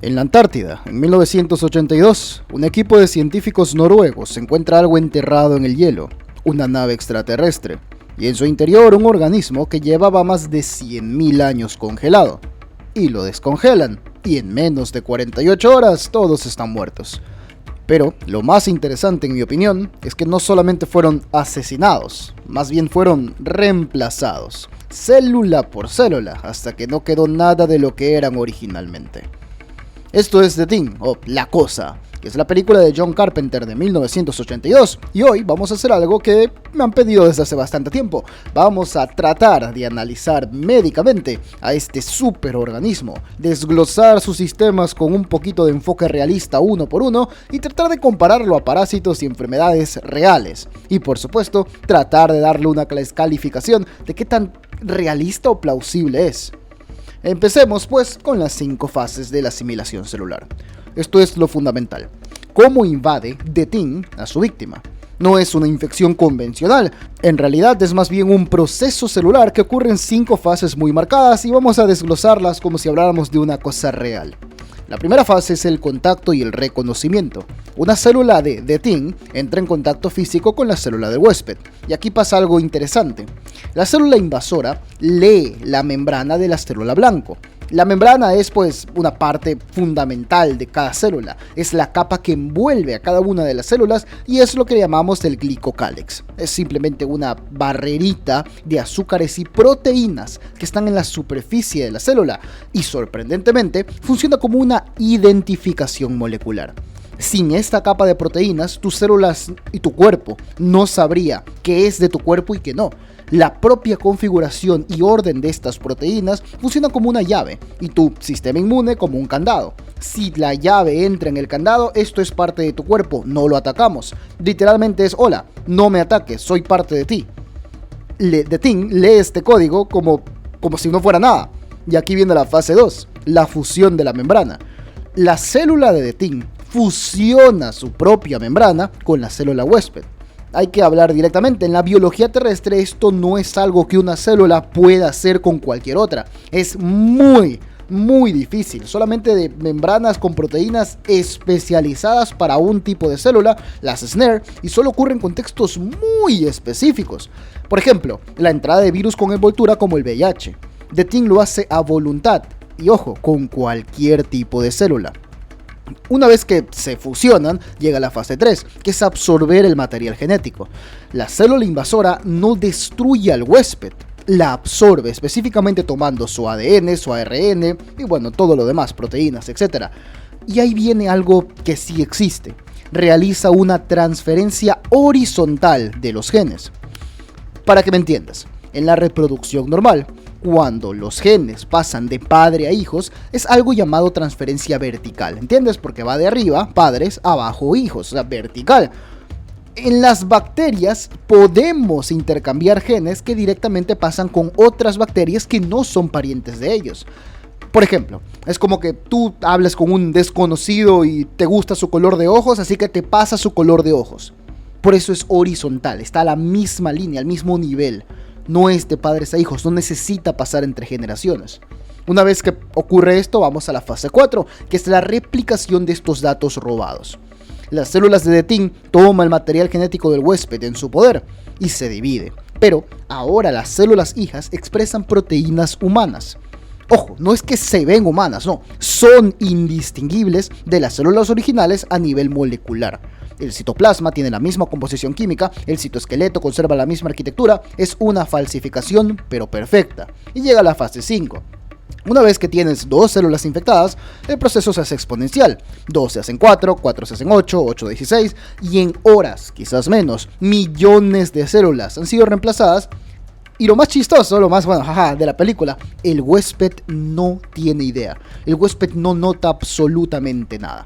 En la Antártida, en 1982, un equipo de científicos noruegos encuentra algo enterrado en el hielo, una nave extraterrestre, y en su interior un organismo que llevaba más de 100.000 años congelado. Y lo descongelan, y en menos de 48 horas todos están muertos. Pero lo más interesante, en mi opinión, es que no solamente fueron asesinados, más bien fueron reemplazados, célula por célula, hasta que no quedó nada de lo que eran originalmente. Esto es The Thing, o La Cosa, que es la película de John Carpenter de 1982, y hoy vamos a hacer algo que me han pedido desde hace bastante tiempo. Vamos a tratar de analizar médicamente a este superorganismo, desglosar sus sistemas con un poquito de enfoque realista uno por uno, y tratar de compararlo a parásitos y enfermedades reales. Y por supuesto, tratar de darle una calificación de qué tan realista o plausible es. Empecemos pues con las 5 fases de la asimilación celular. Esto es lo fundamental. ¿Cómo invade The Thing a su víctima? No es una infección convencional, en realidad es más bien un proceso celular que ocurre en 5 fases muy marcadas y vamos a desglosarlas como si habláramos de una cosa real. La primera fase es el contacto y el reconocimiento. Una célula de The Thing entra en contacto físico con la célula del huésped. Y aquí pasa algo interesante. La célula invasora lee la membrana de la célula blanco. La membrana es pues una parte fundamental de cada célula. Es la capa que envuelve a cada una de las células y es lo que llamamos el glicocálex. Es simplemente una barrerita de azúcares y proteínas que están en la superficie de la célula y sorprendentemente funciona como una identificación molecular. Sin esta capa de proteínas, tus células y tu cuerpo no sabría qué es de tu cuerpo y qué no. La propia configuración y orden de estas proteínas funciona como una llave y tu sistema inmune como un candado. Si la llave entra en el candado, esto es parte de tu cuerpo, no lo atacamos. Literalmente es: hola, no me ataques, soy parte de ti. The Thing lee este código como si no fuera nada. Y aquí viene la fase 2, la fusión de la membrana. La célula de The Thing fusiona su propia membrana con la célula huésped. Hay que hablar directamente. En la biología terrestre esto no es algo que una célula pueda hacer con cualquier otra. Es muy difícil. Solamente de membranas con proteínas especializadas para un tipo de célula, las SNARE, y solo ocurre en contextos muy específicos. Por ejemplo, la entrada de virus con envoltura como el VIH. The Thing lo hace a voluntad. Y ojo, con cualquier tipo de célula. Una vez que se fusionan, llega la fase 3, que es absorber el material genético. La célula invasora no destruye al huésped, la absorbe, específicamente tomando su ADN, su ARN y bueno, todo lo demás, proteínas, etc. Y ahí viene algo que sí existe. Realiza una transferencia horizontal de los genes. Para que me entiendas, en la reproducción normal, cuando los genes pasan de padre a hijos, es algo llamado transferencia vertical, ¿entiendes? Porque va de arriba, padres, abajo, hijos, o sea, vertical. En las bacterias podemos intercambiar genes que directamente pasan con otras bacterias que no son parientes de ellos. Por ejemplo, es como que tú hablas con un desconocido y te gusta su color de ojos, así que te pasa su color de ojos. Por eso es horizontal, está a la misma línea, al mismo nivel. No es de padres a hijos, no necesita pasar entre generaciones. Una vez que ocurre esto, vamos a la fase 4, que es la replicación de estos datos robados. Las células de The Thing toman el material genético del huésped en su poder y se divide. Pero ahora las células hijas expresan proteínas humanas. Ojo, no es que se ven humanas, no, son indistinguibles de las células originales a nivel molecular. El citoplasma tiene la misma composición química, el citoesqueleto conserva la misma arquitectura, es una falsificación pero perfecta. Y llega a la fase 5. Una vez que tienes 2 células infectadas, el proceso se hace exponencial. 2 se hacen 4, 4 se hacen 8, 8 16, y en horas, quizás menos, millones de células han sido reemplazadas. Y lo más chistoso, lo más de la película, el huésped no tiene idea. El huésped no nota absolutamente nada.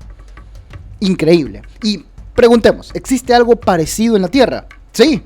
Increíble. Y preguntemos, ¿existe algo parecido en la Tierra? Sí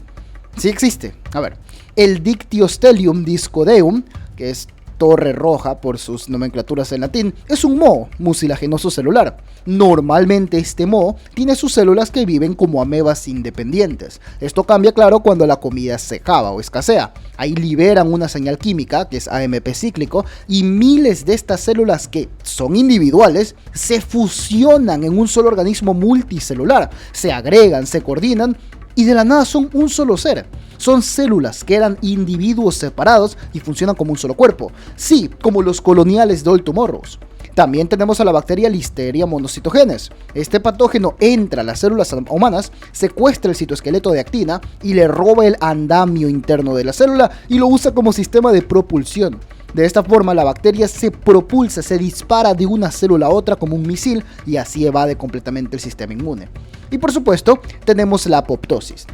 existe. A ver, el Dictyostelium discoideum, que es torre roja por sus nomenclaturas en latín, es un moho mucilaginoso celular. Normalmente este moho tiene sus células que viven como amebas independientes. Esto cambia, claro, cuando la comida se acaba o escasea. Ahí liberan una señal química, que es AMP cíclico, y miles de estas células que son individuales se fusionan en un solo organismo multicelular, se agregan, se coordinan y de la nada son un solo ser. Son células que eran individuos separados y funcionan como un solo cuerpo. Sí, como los coloniales de Old Tomorrows. También tenemos a la bacteria Listeria monocytogenes. Este patógeno entra a las células humanas, secuestra el citoesqueleto de actina y le roba el andamio interno de la célula y lo usa como sistema de propulsión. De esta forma la bacteria se propulsa, se dispara de una célula a otra como un misil y así evade completamente el sistema inmune. Y por supuesto tenemos la apoptosis.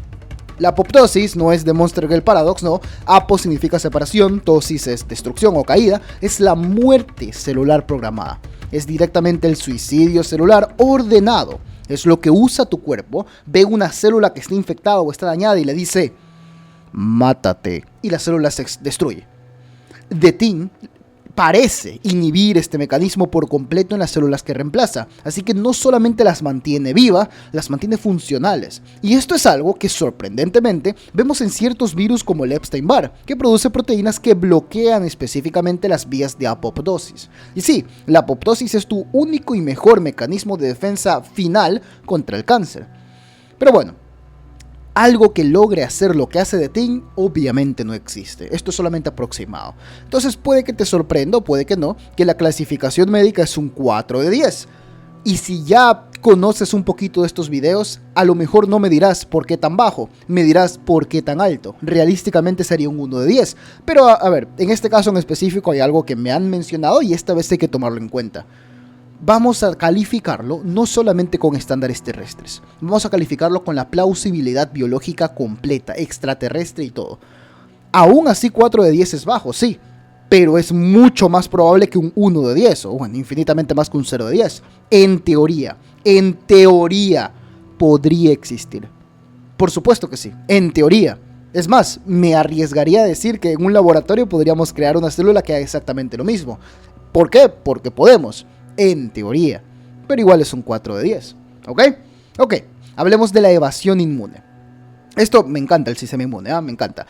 La apoptosis no es de Monster Girl Paradox, no. Apo significa separación, tosis es destrucción o caída, es la muerte celular programada. Es directamente el suicidio celular ordenado. Es lo que usa tu cuerpo, ve una célula que está infectada o está dañada y le dice, mátate, y la célula se destruye. The Thing parece inhibir este mecanismo por completo en las células que reemplaza, así que no solamente las mantiene vivas, las mantiene funcionales. Y esto es algo que sorprendentemente vemos en ciertos virus como el Epstein-Barr, que produce proteínas que bloquean específicamente las vías de apoptosis. Y sí, la apoptosis es tu único y mejor mecanismo de defensa final contra el cáncer. Pero bueno, algo que logre hacer lo que hace The Thing obviamente no existe. Esto es solamente aproximado. Entonces puede que te sorprenda o puede que no, que la clasificación médica es un 4 de 10. Y si ya conoces un poquito de estos videos, a lo mejor no me dirás por qué tan bajo, me dirás por qué tan alto. Realísticamente sería un 1 de 10. Pero a ver, en este caso en específico hay algo que me han mencionado y esta vez hay que tomarlo en cuenta. Vamos a calificarlo no solamente con estándares terrestres, vamos a calificarlo con la plausibilidad biológica completa, extraterrestre y todo. Aún así 4 de 10 es bajo, sí, pero es mucho más probable que un 1 de 10, o bueno, infinitamente más que un 0 de 10. En teoría, podría existir. Por supuesto que sí, en teoría. Es más, me arriesgaría a decir que en un laboratorio podríamos crear una célula que haga exactamente lo mismo. ¿Por qué? Porque podemos. En teoría, pero igual es un 4 de 10, ¿ok? Ok, hablemos de la evasión inmune. Esto me encanta, el sistema inmune, me encanta.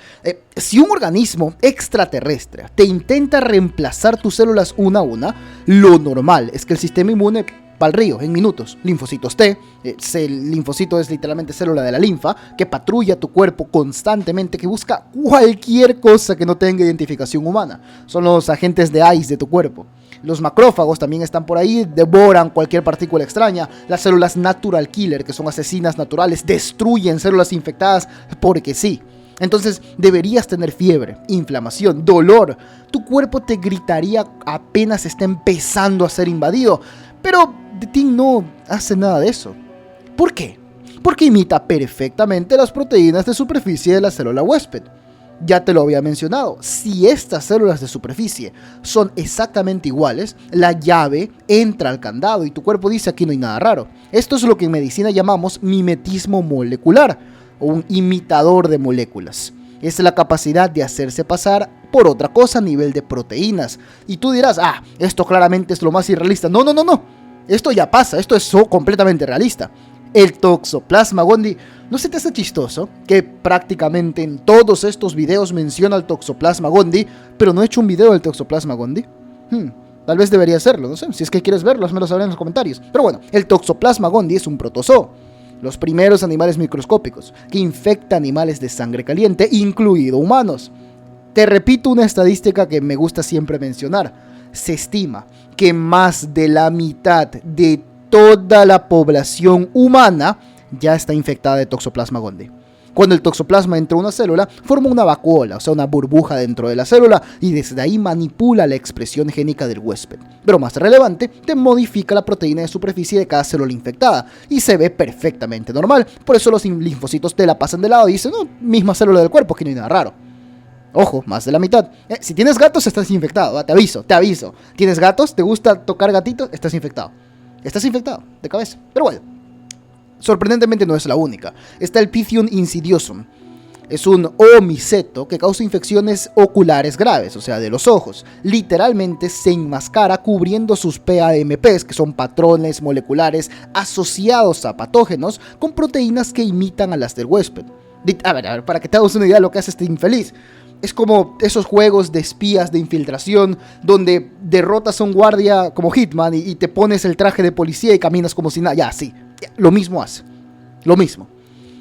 Si un organismo extraterrestre te intenta reemplazar tus células una a una, lo normal es que el sistema inmune va al río en minutos. Linfocitos T, el linfocito es literalmente célula de la linfa, que patrulla tu cuerpo constantemente, que busca cualquier cosa que no tenga identificación humana. Son los agentes de ICE de tu cuerpo. Los macrófagos también están por ahí, devoran cualquier partícula extraña. Las células natural killer, que son asesinas naturales, destruyen células infectadas porque sí. Entonces deberías tener fiebre, inflamación, dolor. Tu cuerpo te gritaría apenas está empezando a ser invadido. Pero The Thing no hace nada de eso. ¿Por qué? Porque imita perfectamente las proteínas de superficie de la célula huésped. Ya te lo había mencionado, si estas células de superficie son exactamente iguales, la llave entra al candado y tu cuerpo dice aquí no hay nada raro. Esto es lo que en medicina llamamos mimetismo molecular o un imitador de moléculas. Es la capacidad de hacerse pasar por otra cosa a nivel de proteínas. Y tú dirás, esto claramente es lo más irrealista. No. Esto ya pasa, esto es completamente realista. El Toxoplasma gondii, ¿no se te hace chistoso que prácticamente en todos estos videos menciona el Toxoplasma gondii, pero no he hecho un video del Toxoplasma gondii? Tal vez debería hacerlo, no sé, si es que quieres verlo, házmelo saber en los comentarios. Pero bueno, el Toxoplasma gondii es un protozoo, los primeros animales microscópicos que infectan animales de sangre caliente, incluido humanos. Te repito una estadística que me gusta siempre mencionar. Se estima que más de la mitad de toda la población humana ya está infectada de Toxoplasma gondii. Cuando el toxoplasma entra a una célula, forma una vacuola, o sea, una burbuja dentro de la célula, y desde ahí manipula la expresión génica del huésped. Pero más relevante, te modifica la proteína de superficie de cada célula infectada, y se ve perfectamente normal. Por eso los linfocitos te la pasan de lado y dicen, no, misma célula del cuerpo, que no hay nada raro. Ojo, más de la mitad. Si tienes gatos, estás infectado, te aviso. ¿Tienes gatos? ¿Te gusta tocar gatitos? Estás infectado. Estás infectado, de cabeza. Pero bueno, sorprendentemente no es la única. Está el Pythium insidiosum. Es un omiceto que causa infecciones oculares graves, o sea, de los ojos. Literalmente se enmascara cubriendo sus PAMPs, que son patrones moleculares asociados a patógenos, con proteínas que imitan a las del huésped. A ver, para que te hagas una idea de lo que hace este infeliz. Es como esos juegos de espías, de infiltración, donde derrotas a un guardia como Hitman y te pones el traje de policía y caminas como si nada. Ya, sí, lo mismo hace. Lo mismo.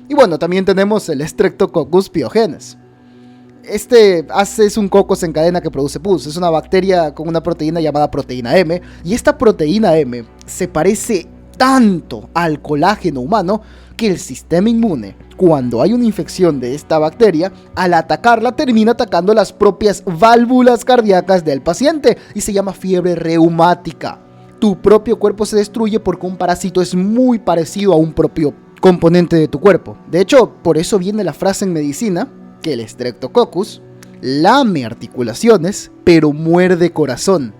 Y bueno, también tenemos el Streptococcus pyogenes. Es un cocos en cadena que produce pus. Es una bacteria con una proteína llamada proteína M. Y esta proteína M se parece tanto al colágeno humano que el sistema inmune, cuando hay una infección de esta bacteria, al atacarla termina atacando las propias válvulas cardíacas del paciente y se llama fiebre reumática. Tu propio cuerpo se destruye porque un parásito es muy parecido a un propio componente de tu cuerpo. De hecho, por eso viene la frase en medicina que el Streptococcus lame articulaciones pero muerde corazón.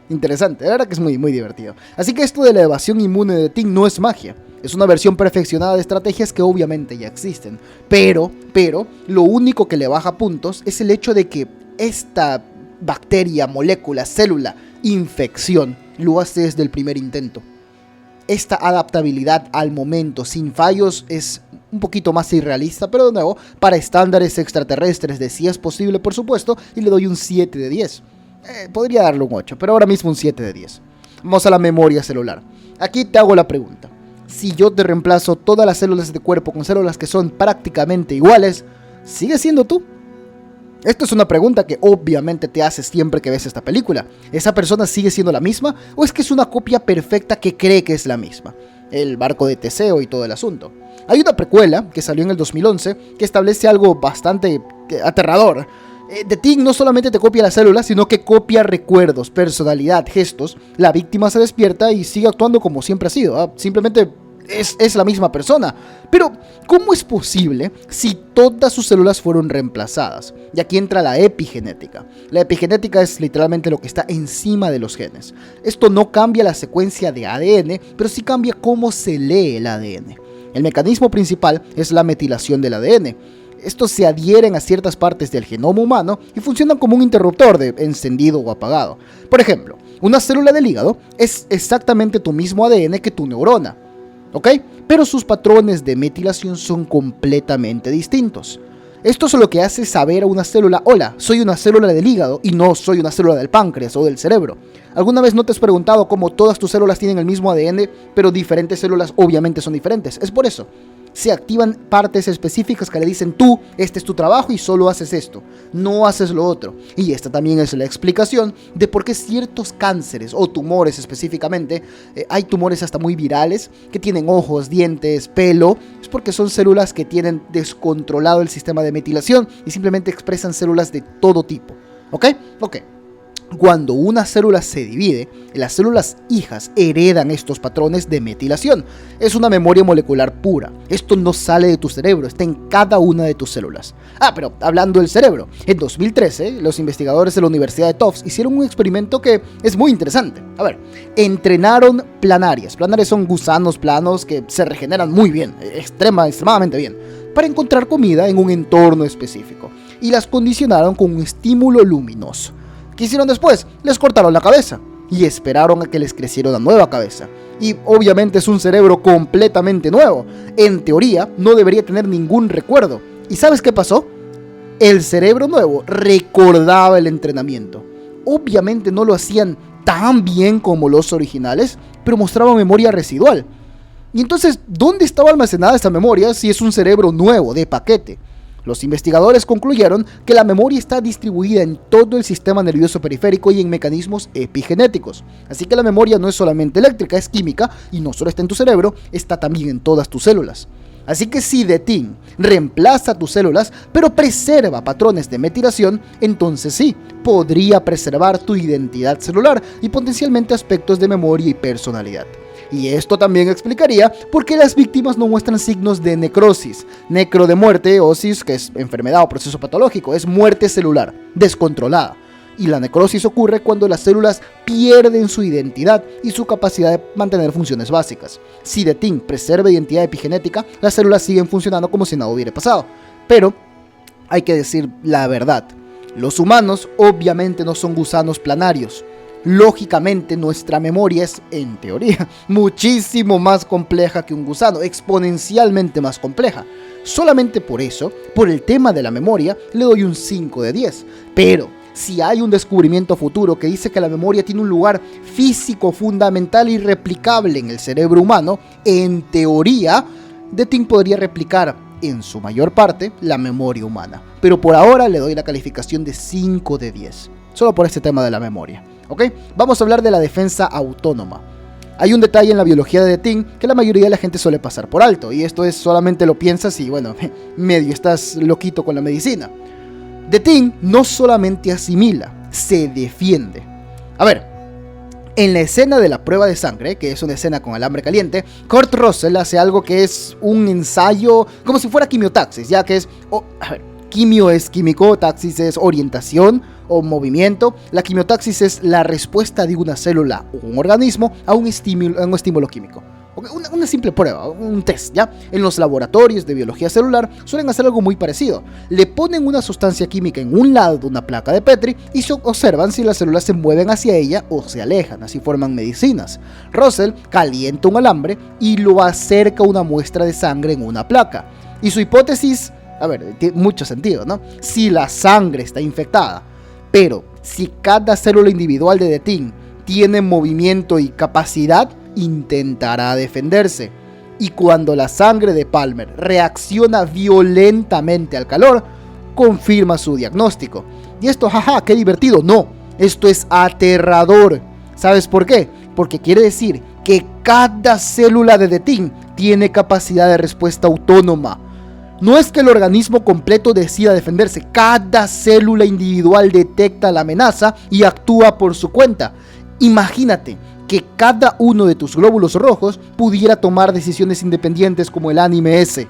Interesante, la verdad que es muy, muy divertido. Así que esto de la evasión inmune de Ting no es magia. Es una versión perfeccionada de estrategias que obviamente ya existen. Pero, lo único que le baja puntos es el hecho de que esta bacteria, molécula, célula, infección, lo hace desde el primer intento. Esta adaptabilidad al momento, sin fallos, es un poquito más irrealista, pero de nuevo, para estándares extraterrestres de si es posible, por supuesto, y le doy un 7 de 10. Podría darle un 8, pero ahora mismo un 7 de 10. Vamos a la memoria celular. Aquí te hago la pregunta. Si yo te reemplazo todas las células de cuerpo con células que son prácticamente iguales, ¿sigues siendo tú? Esto es una pregunta que obviamente te haces siempre que ves esta película. ¿Esa persona sigue siendo la misma o es que es una copia perfecta que cree que es la misma? El barco de Teseo y todo el asunto. Hay una precuela que salió en el 2011 que establece algo bastante aterrador. The Thing no solamente te copia las células, sino que copia recuerdos, personalidad, gestos. La víctima se despierta y sigue actuando como siempre ha sido. Simplemente es la misma persona. Pero, ¿cómo es posible si todas sus células fueron reemplazadas? Y aquí entra la epigenética. La epigenética es literalmente lo que está encima de los genes. Esto no cambia la secuencia de ADN, pero sí cambia cómo se lee el ADN. El mecanismo principal es la metilación del ADN. Estos se adhieren a ciertas partes del genoma humano y funcionan como un interruptor de encendido o apagado. Por ejemplo, una célula del hígado es exactamente tu mismo ADN que tu neurona, ¿ok? Pero sus patrones de metilación son completamente distintos. Esto es lo que hace saber a una célula: hola, soy una célula del hígado y no soy una célula del páncreas o del cerebro. ¿Alguna vez no te has preguntado cómo todas tus células tienen el mismo ADN, pero diferentes células obviamente son diferentes? Es por eso. Se activan partes específicas que le dicen: tú, este es tu trabajo y solo haces esto, no haces lo otro. Y esta también es la explicación de por qué ciertos cánceres o tumores específicamente, hay tumores hasta muy virales que tienen ojos, dientes, pelo. Es porque son células que tienen descontrolado el sistema de metilación y simplemente expresan células de todo tipo. ¿Ok? Cuando una célula se divide, las células hijas heredan estos patrones de metilación. Es una memoria molecular pura. Esto no sale de tu cerebro, está en cada una de tus células. Pero hablando del cerebro, en 2013 los investigadores de la Universidad de Tufts hicieron un experimento que es muy interesante. Entrenaron planarias. Planarias son gusanos planos que se regeneran muy bien, extremadamente bien, para encontrar comida en un entorno específico. Y las condicionaron con un estímulo luminoso. ¿Qué hicieron después? Les cortaron la cabeza y esperaron a que les creciera una nueva cabeza. Y obviamente es un cerebro completamente nuevo. En teoría no debería tener ningún recuerdo. ¿Y sabes qué pasó? El cerebro nuevo recordaba el entrenamiento. Obviamente no lo hacían tan bien como los originales, pero mostraba memoria residual. Y entonces, ¿dónde estaba almacenada esta memoria si es un cerebro nuevo, de paquete? Los investigadores concluyeron que la memoria está distribuida en todo el sistema nervioso periférico y en mecanismos epigenéticos. Así que la memoria no es solamente eléctrica, es química, y no solo está en tu cerebro, está también en todas tus células. Así que si The Thing reemplaza tus células, pero preserva patrones de metilación, entonces sí, podría preservar tu identidad celular y potencialmente aspectos de memoria y personalidad. Y esto también explicaría por qué las víctimas no muestran signos de necrosis. Necro de muerte, osis, que es enfermedad o proceso patológico, es muerte celular, descontrolada. Y la necrosis ocurre cuando las células pierden su identidad y su capacidad de mantener funciones básicas. Si The Thing preserva identidad epigenética, las células siguen funcionando como si nada hubiera pasado. Pero hay que decir la verdad. Los humanos obviamente no son gusanos planarios. Lógicamente nuestra memoria es, en teoría, muchísimo más compleja que un gusano, exponencialmente más compleja. Solamente por eso, por el tema de la memoria, le doy un 5 de 10. Pero si hay un descubrimiento futuro que dice que la memoria tiene un lugar físico fundamental y replicable en el cerebro humano, en teoría, The Thing podría replicar en su mayor parte la memoria humana. Pero por ahora le doy la calificación de 5 de 10, solo por este tema de la memoria. ¿Ok? Vamos a hablar de la defensa autónoma. Hay un detalle en la biología de The Thing que la mayoría de la gente suele pasar por alto, y esto es solamente lo piensas y bueno, medio estás loquito con la medicina. The Thing no solamente asimila, se defiende. A ver, en la escena de la prueba de sangre, que es una escena con alambre caliente, Kurt Russell hace algo que es un ensayo como si fuera quimiotaxis, ya que es... quimio es químico, taxis es orientación o movimiento. La quimiotaxis es la respuesta de una célula o un organismo a un estímulo químico. Una simple prueba, un test, ¿ya? En los laboratorios de biología celular suelen hacer algo muy parecido. Le ponen una sustancia química en un lado de una placa de Petri y observan si las células se mueven hacia ella o se alejan, así forman medicinas. Russell calienta un alambre y lo acerca a una muestra de sangre en una placa. Y su hipótesis, a ver, tiene mucho sentido, ¿no? Si la sangre está infectada, pero si cada célula individual de The Thing tiene movimiento y capacidad, intentará defenderse. Y cuando la sangre de Palmer reacciona violentamente al calor, confirma su diagnóstico. Y esto, jaja, qué divertido. No, esto es aterrador. ¿Sabes por qué? Porque quiere decir que cada célula de The Thing tiene capacidad de respuesta autónoma. No es que el organismo completo decida defenderse, cada célula individual detecta la amenaza y actúa por su cuenta. Imagínate que cada uno de tus glóbulos rojos pudiera tomar decisiones independientes como el anime ese.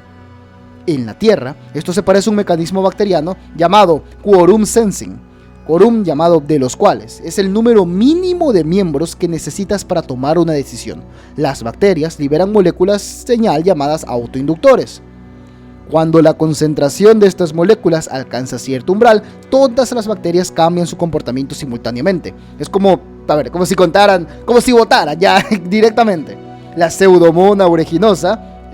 En la Tierra, esto se parece a un mecanismo bacteriano llamado quorum sensing. Quorum llamado de los cuales es el número mínimo de miembros que necesitas para tomar una decisión. Las bacterias liberan moléculas señal llamadas autoinductores. Cuando la concentración de estas moléculas alcanza cierto umbral, todas las bacterias cambian su comportamiento simultáneamente. Es como si votaran ya directamente. La Pseudomonas aeruginosa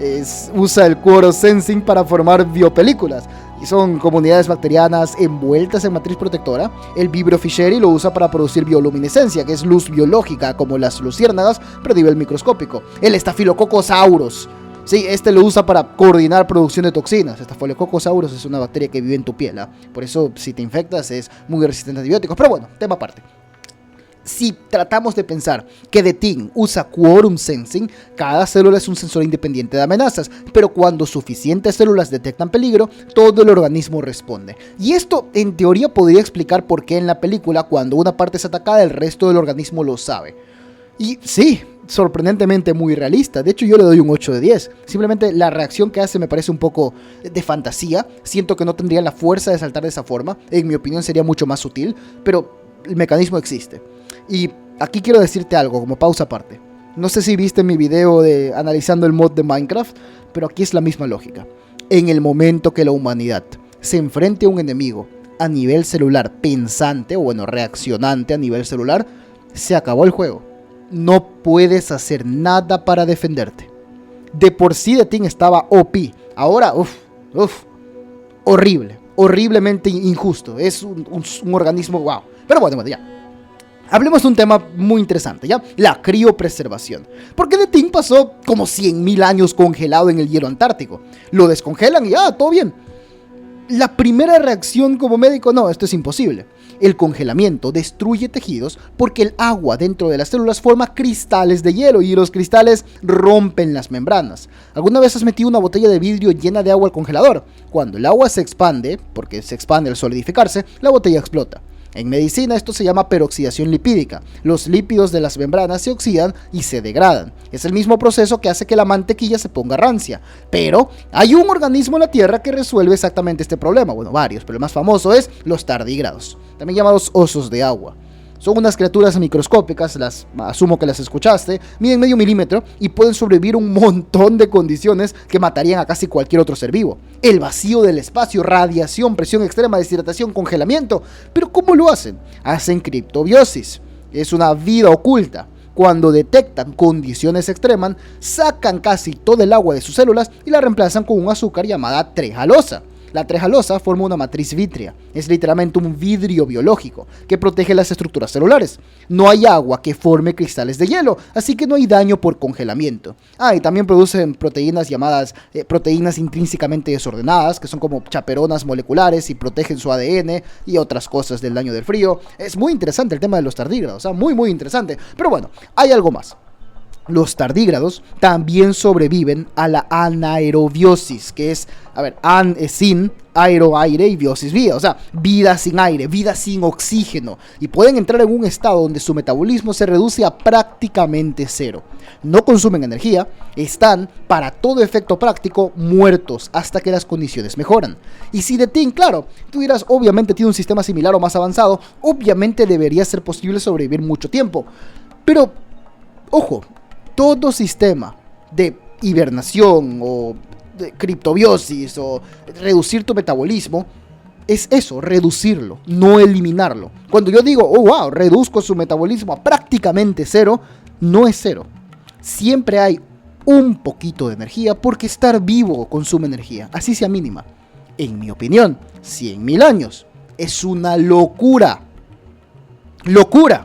usa el quorum sensing para formar biopelículas. Y son comunidades bacterianas envueltas en matriz protectora. El Vibrio fischeri lo usa para producir bioluminescencia, que es luz biológica, como las luciérnagas, pero a nivel microscópico. El Staphylococcus aureus, sí, este lo usa para coordinar producción de toxinas. Staphylococcus aureus es una bacteria que vive en tu piel, ¿eh? Por eso si te infectas es muy resistente a antibióticos. Pero bueno, tema aparte. Si tratamos de pensar que The Thing usa quorum sensing, cada célula es un sensor independiente de amenazas, pero cuando suficientes células detectan peligro, todo el organismo responde. Y esto en teoría podría explicar por qué en la película cuando una parte es atacada el resto del organismo lo sabe. Y sí, sorprendentemente muy realista. De hecho yo le doy un 8 de 10. Simplemente la reacción que hace me parece un poco de fantasía. Siento que no tendría la fuerza de saltar de esa forma. En mi opinión sería mucho más sutil, pero el mecanismo existe. Y aquí quiero decirte algo como pausa aparte. No sé si viste mi video de analizando el mod de Minecraft, pero aquí es la misma lógica. En el momento que la humanidad se enfrente a un enemigo a nivel celular pensante, o bueno, reaccionante a nivel celular, se acabó el juego. No puedes hacer nada para defenderte. De por sí The Thing estaba OP. Ahora, horrible. Horriblemente injusto. Es un organismo, wow. Pero bueno, ya. Hablemos de un tema muy interesante, ¿ya? La criopreservación. Porque The Thing pasó como 100.000 años congelado en el hielo antártico. Lo descongelan y todo bien. La primera reacción como médico, no, esto es imposible. El congelamiento destruye tejidos porque el agua dentro de las células forma cristales de hielo y los cristales rompen las membranas. ¿Alguna vez has metido una botella de vidrio llena de agua al congelador? Cuando el agua se expande, porque se expande al solidificarse, la botella explota. En medicina esto se llama peroxidación lipídica. Los lípidos de las membranas se oxidan y se degradan. Es el mismo proceso que hace que la mantequilla se ponga rancia. Pero hay un organismo en la Tierra que resuelve exactamente este problema. Bueno, varios, pero el más famoso es los tardígrados, también llamados osos de agua. Son unas criaturas microscópicas, asumo que las escuchaste, miden medio milímetro y pueden sobrevivir un montón de condiciones que matarían a casi cualquier otro ser vivo. El vacío del espacio, radiación, presión extrema, deshidratación, congelamiento. ¿Pero cómo lo hacen? Hacen criptobiosis. Es una vida oculta. Cuando detectan condiciones extremas, sacan casi todo el agua de sus células y la reemplazan con un azúcar llamada trejalosa. La trejalosa forma una matriz vítrea, es literalmente un vidrio biológico que protege las estructuras celulares. No hay agua que forme cristales de hielo, así que no hay daño por congelamiento. Y también producen proteínas llamadas proteínas intrínsecamente desordenadas, que son como chaperonas moleculares y protegen su ADN y otras cosas del daño del frío. Es muy interesante el tema de los tardígrados, muy interesante. Pero bueno, hay algo más. Los tardígrados también sobreviven a la anaerobiosis, que es, an es sin, aire y biosis vida, o sea, vida sin aire, vida sin oxígeno, y pueden entrar en un estado donde su metabolismo se reduce a prácticamente cero. No consumen energía, están, para todo efecto práctico, muertos hasta que las condiciones mejoran. Y si The Thing, claro, tú dirás, obviamente tiene un sistema similar o más avanzado, obviamente debería ser posible sobrevivir mucho tiempo, pero, ojo, todo sistema de hibernación o de criptobiosis o reducir tu metabolismo es eso, reducirlo, no eliminarlo. Cuando yo digo, reduzco su metabolismo a prácticamente cero, no es cero. Siempre hay un poquito de energía porque estar vivo consume energía, así sea mínima. En mi opinión, 100.000 años es una locura. ¡Locura!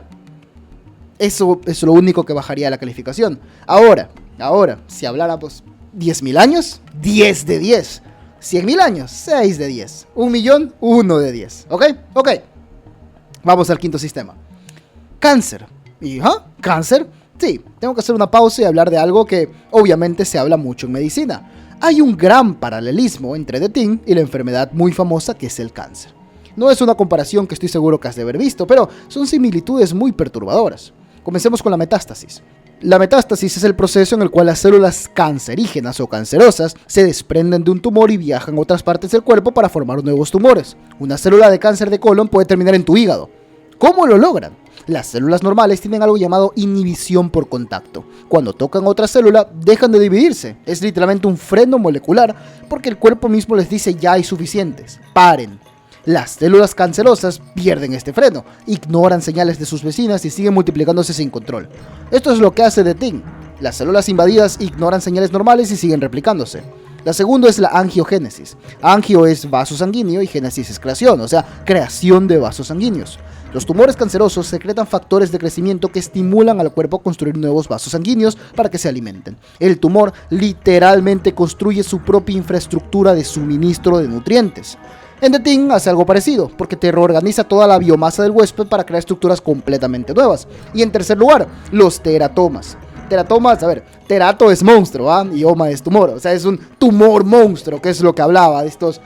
Eso es lo único que bajaría la calificación. Ahora, si habláramos 10.000 años, 10 de 10. 100.000 años, 6 de 10. 1.000.000, 1 de 10. ¿Ok? Vamos al quinto sistema. Cáncer. ¿Cáncer? Sí, tengo que hacer una pausa y hablar de algo que obviamente se habla mucho en medicina. Hay un gran paralelismo entre The Thing y la enfermedad muy famosa que es el cáncer. No es una comparación que estoy seguro que has de haber visto, pero son similitudes muy perturbadoras. Comencemos con la metástasis. La metástasis es el proceso en el cual las células cancerígenas o cancerosas se desprenden de un tumor y viajan a otras partes del cuerpo para formar nuevos tumores. Una célula de cáncer de colon puede terminar en tu hígado. ¿Cómo lo logran? Las células normales tienen algo llamado inhibición por contacto. Cuando tocan otra célula, dejan de dividirse. Es literalmente un freno molecular porque el cuerpo mismo les dice ya hay suficientes. Paren. Las células cancerosas pierden este freno, ignoran señales de sus vecinas y siguen multiplicándose sin control. Esto es lo que hace The Thing. Las células invadidas ignoran señales normales y siguen replicándose. La segunda es la angiogénesis. Angio es vaso sanguíneo y génesis es creación, o sea, creación de vasos sanguíneos. Los tumores cancerosos secretan factores de crecimiento que estimulan al cuerpo a construir nuevos vasos sanguíneos para que se alimenten. El tumor literalmente construye su propia infraestructura de suministro de nutrientes. En The Thing hace algo parecido, porque te reorganiza toda la biomasa del huésped para crear estructuras completamente nuevas. Y en tercer lugar, los teratomas. Terato es monstruo, y oma es tumor, o sea, es un tumor monstruo, que es lo que hablaba de estos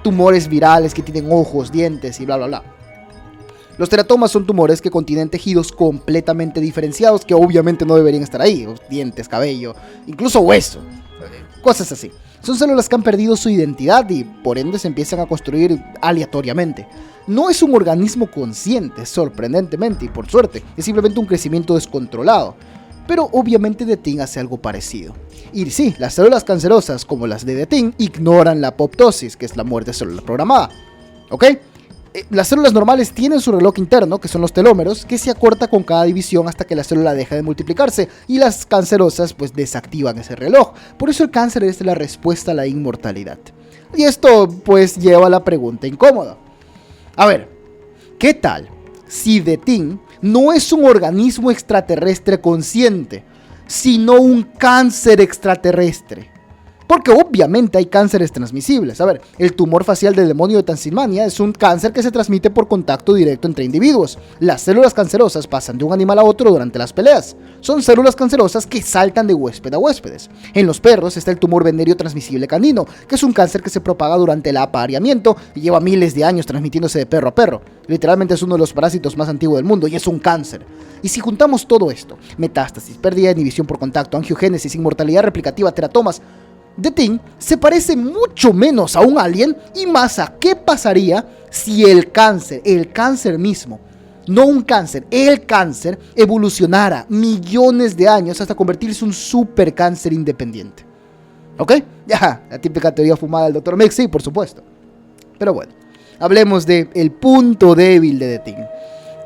tumores virales que tienen ojos, dientes y bla bla bla. Los teratomas son tumores que contienen tejidos completamente diferenciados que obviamente no deberían estar ahí, dientes, cabello, incluso hueso, cosas así. Son células que han perdido su identidad y por ende se empiezan a construir aleatoriamente. No es un organismo consciente, sorprendentemente y por suerte, es simplemente un crecimiento descontrolado. Pero obviamente The Thing hace algo parecido. Y sí, las células cancerosas como las de The Thing ignoran la apoptosis, que es la muerte celular programada. ¿Ok? Las células normales tienen su reloj interno, que son los telómeros, que se acorta con cada división hasta que la célula deja de multiplicarse, y las cancerosas pues desactivan ese reloj. Por eso el cáncer es la respuesta a la inmortalidad. Y esto pues lleva a la pregunta incómoda. A ver, ¿qué tal si The Thing no es un organismo extraterrestre consciente, sino un cáncer extraterrestre? Porque obviamente hay cánceres transmisibles. A ver, el tumor facial del demonio de Transilvania es un cáncer que se transmite por contacto directo entre individuos. Las células cancerosas pasan de un animal a otro durante las peleas. Son células cancerosas que saltan de huésped a huéspedes. En los perros está el tumor venéreo transmisible canino, que es un cáncer que se propaga durante el apareamiento y lleva miles de años transmitiéndose de perro a perro. Literalmente es uno de los parásitos más antiguos del mundo y es un cáncer. Y si juntamos todo esto, metástasis, pérdida de inhibición por contacto, angiogénesis, inmortalidad replicativa, teratomas, The Thing se parece mucho menos a un alien y más a qué pasaría si el cáncer mismo, no un cáncer, el cáncer evolucionara millones de años hasta convertirse en un supercáncer independiente. ¿Ok? Ya, la típica teoría fumada del Dr. Mix, sí, por supuesto. Pero bueno, hablemos del punto débil de The Thing.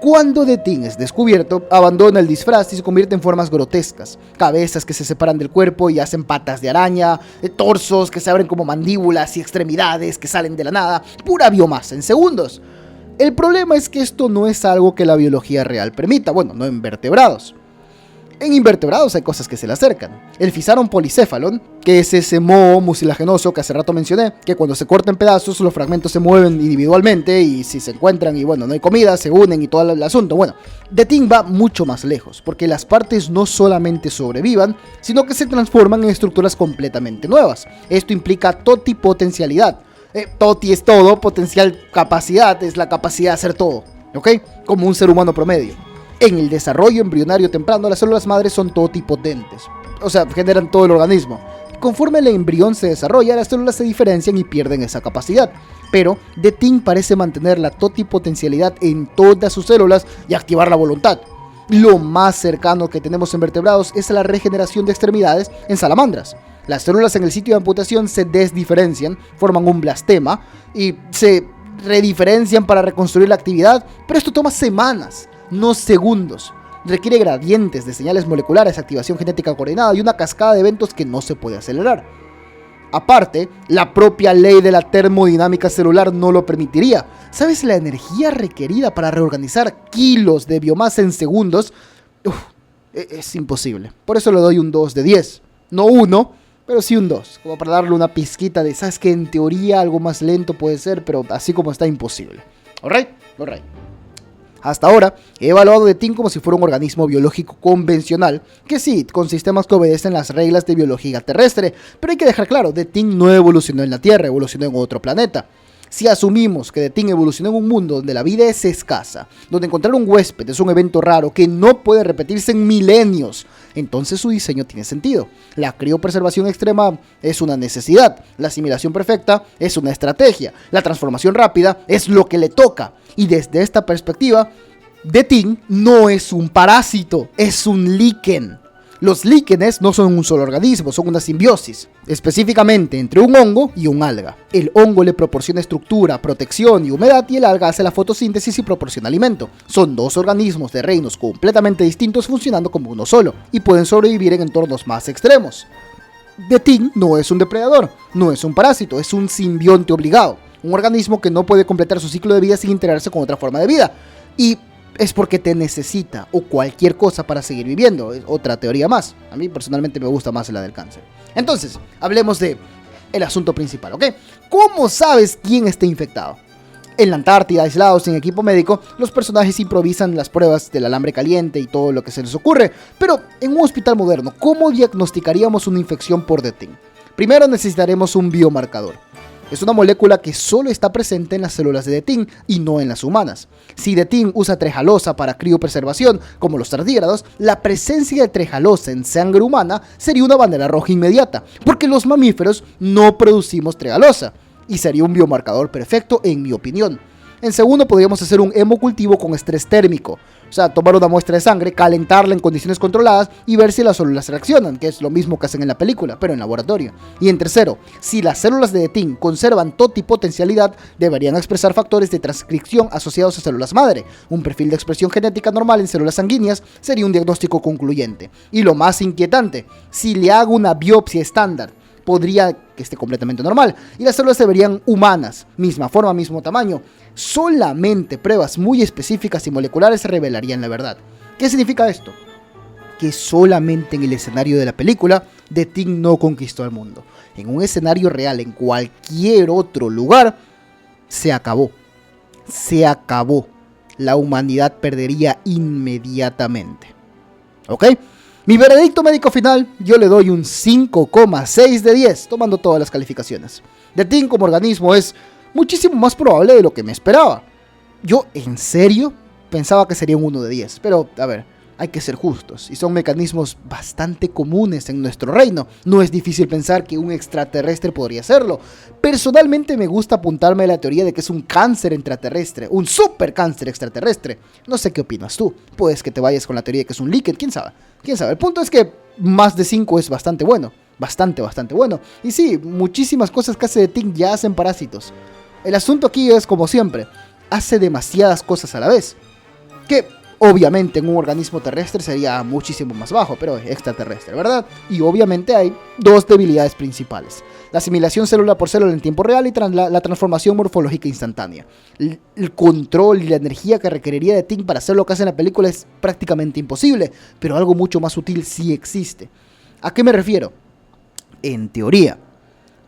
Cuando The Thing es descubierto, abandona el disfraz y se convierte en formas grotescas. Cabezas que se separan del cuerpo y hacen patas de araña, torsos que se abren como mandíbulas y extremidades que salen de la nada. Pura biomasa en segundos. El problema es que esto no es algo que la biología real permita, bueno, no en vertebrados. En invertebrados hay cosas que se le acercan. El Physarum polycephalon, que es ese moho mucilagenoso que hace rato mencioné, que cuando se corta en pedazos los fragmentos se mueven individualmente y si se encuentran y bueno, no hay comida, se unen y todo el asunto. Bueno, The Thing va mucho más lejos, porque las partes no solamente sobrevivan, sino que se transforman en estructuras completamente nuevas. Esto implica totipotencialidad. Toti es todo, potencial capacidad es la capacidad de hacer todo, ¿ok? Como un ser humano promedio. En el desarrollo embrionario temprano, las células madres son totipotentes, o sea, generan todo el organismo. Conforme el embrión se desarrolla, las células se diferencian y pierden esa capacidad. Pero The Thing parece mantener la totipotencialidad en todas sus células y activar la voluntad. Lo más cercano que tenemos en vertebrados es la regeneración de extremidades en salamandras. Las células en el sitio de amputación se desdiferencian, forman un blastema y se rediferencian para reconstruir la actividad, pero esto toma semanas, no segundos. Requiere gradientes de señales moleculares, activación genética coordinada y una cascada de eventos que no se puede acelerar. Aparte, la propia ley de la termodinámica celular no lo permitiría. ¿Sabes la energía requerida para reorganizar kilos de biomasa en segundos? Es imposible. Por eso le doy un 2 de 10. No 1, pero sí un 2. Como para darle una pizquita de, sabes que en teoría algo más lento puede ser, pero así como está, imposible. ¿Alright? Alright. Hasta ahora, he evaluado The Thing como si fuera un organismo biológico convencional, que sí, con sistemas que obedecen las reglas de biología terrestre, pero hay que dejar claro, The Thing no evolucionó en la Tierra, evolucionó en otro planeta. Si asumimos que The Thing evolucionó en un mundo donde la vida es escasa, donde encontrar un huésped es un evento raro que no puede repetirse en milenios, entonces su diseño tiene sentido. La criopreservación extrema es una necesidad, la asimilación perfecta es una estrategia, la transformación rápida es lo que le toca. Y desde esta perspectiva, The Thing no es un parásito, es un líquen. Los líquenes no son un solo organismo, son una simbiosis, específicamente entre un hongo y un alga. El hongo le proporciona estructura, protección y humedad y el alga hace la fotosíntesis y proporciona alimento. Son dos organismos de reinos completamente distintos funcionando como uno solo y pueden sobrevivir en entornos más extremos. The Thing no es un depredador, no es un parásito, es un simbionte obligado. Un organismo que no puede completar su ciclo de vida sin integrarse con otra forma de vida. Y es porque te necesita o cualquier cosa para seguir viviendo. Es otra teoría más. A mí personalmente me gusta más la del cáncer. Entonces, hablemos de el asunto principal, ¿ok? ¿Cómo sabes quién está infectado? En la Antártida, aislados sin equipo médico, los personajes improvisan las pruebas del alambre caliente y todo lo que se les ocurre. Pero en un hospital moderno, ¿cómo diagnosticaríamos una infección por The Thing? Primero necesitaremos un biomarcador. Es una molécula que solo está presente en las células de The Thing y no en las humanas. Si The Thing usa trejalosa para criopreservación, como los tardígrados, la presencia de trejalosa en sangre humana sería una bandera roja inmediata, porque los mamíferos no producimos trejalosa, y sería un biomarcador perfecto en mi opinión. En segundo, podríamos hacer un hemocultivo con estrés térmico. O sea, tomar una muestra de sangre, calentarla en condiciones controladas y ver si las células reaccionan, que es lo mismo que hacen en la película, pero en laboratorio. Y en tercero, si las células de The Thing conservan totipotencialidad, deberían expresar factores de transcripción asociados a células madre. Un perfil de expresión genética normal en células sanguíneas sería un diagnóstico concluyente. Y lo más inquietante, si le hago una biopsia estándar, podría que esté completamente normal y las células se verían humanas, misma forma, mismo tamaño. Solamente pruebas muy específicas y moleculares revelarían la verdad. ¿Qué significa esto? Que solamente en el escenario de la película The Thing no conquistó el mundo. En un escenario real, en cualquier otro lugar, se acabó. Se acabó. La humanidad perdería inmediatamente. ¿Ok? Mi veredicto médico final, yo le doy un 5,6 de 10, tomando todas las calificaciones. The Thing como organismo es muchísimo más probable de lo que me esperaba. Yo, en serio, pensaba que sería un 1 de 10, pero, a ver, hay que ser justos, y son mecanismos bastante comunes en nuestro reino. No es difícil pensar que un extraterrestre podría hacerlo. Personalmente me gusta apuntarme a la teoría de que es un cáncer extraterrestre, un super cáncer extraterrestre. No sé qué opinas tú, puedes que te vayas con la teoría de que es un líquido, quién sabe. El punto es que más de 5 es bastante bueno, bastante bueno. Y sí, muchísimas cosas que hace de Ting ya hacen parásitos. El asunto aquí es como siempre, hace demasiadas cosas a la vez, que obviamente en un organismo terrestre sería muchísimo más bajo, pero extraterrestre, ¿verdad? Y obviamente hay dos debilidades principales: la asimilación célula por célula en tiempo real y la transformación morfológica instantánea. El control y la energía que requeriría de Ting para hacer lo que hace en la película es prácticamente imposible, pero algo mucho más útil sí existe. ¿A qué me refiero? En teoría,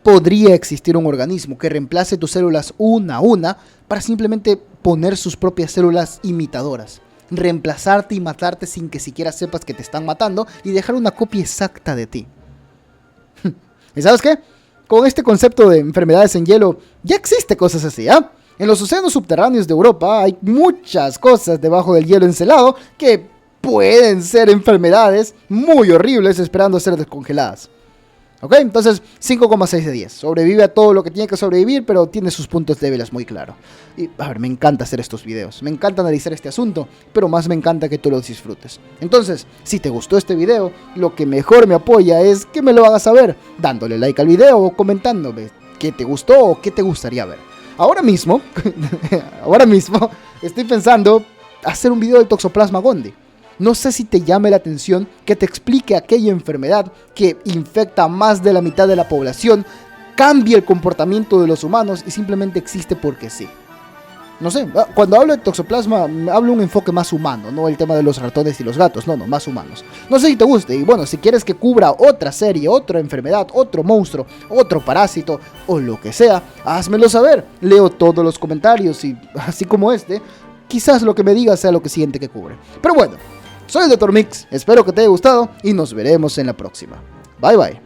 podría existir un organismo que reemplace tus células una a una para simplemente poner sus propias células imitadoras, reemplazarte y matarte sin que siquiera sepas que te están matando y dejar una copia exacta de ti. ¿Y sabes qué? Con este concepto de enfermedades en hielo ya existe cosas así, ¿ah? En los océanos subterráneos de Europa hay muchas cosas debajo del hielo encelado que pueden ser enfermedades muy horribles esperando ser descongeladas. ¿Ok? Entonces, 5,6 de 10. Sobrevive a todo lo que tiene que sobrevivir, pero tiene sus puntos débiles muy claro. Y, a ver, me encanta hacer estos videos. Me encanta analizar este asunto, pero más me encanta que tú los disfrutes. Entonces, si te gustó este video, lo que mejor me apoya es que me lo hagas saber, dándole like al video o comentándome qué te gustó o qué te gustaría ver. Ahora mismo, estoy pensando hacer un video del Toxoplasma gondii. No sé si te llame la atención que te explique aquella enfermedad que infecta a más de la mitad de la población, cambia el comportamiento de los humanos y simplemente existe porque sí. No sé, cuando hablo de toxoplasma, hablo de un enfoque más humano, no el tema de los ratones y los gatos, no, más humanos. No sé si te guste, y bueno, si quieres que cubra otra serie, otra enfermedad, otro monstruo, otro parásito, o lo que sea, házmelo saber. Leo todos los comentarios y, así como este, quizás lo que me digas sea lo que siguiente que cubre. Pero bueno, soy el Dr. Mix, espero que te haya gustado y nos veremos en la próxima. Bye bye.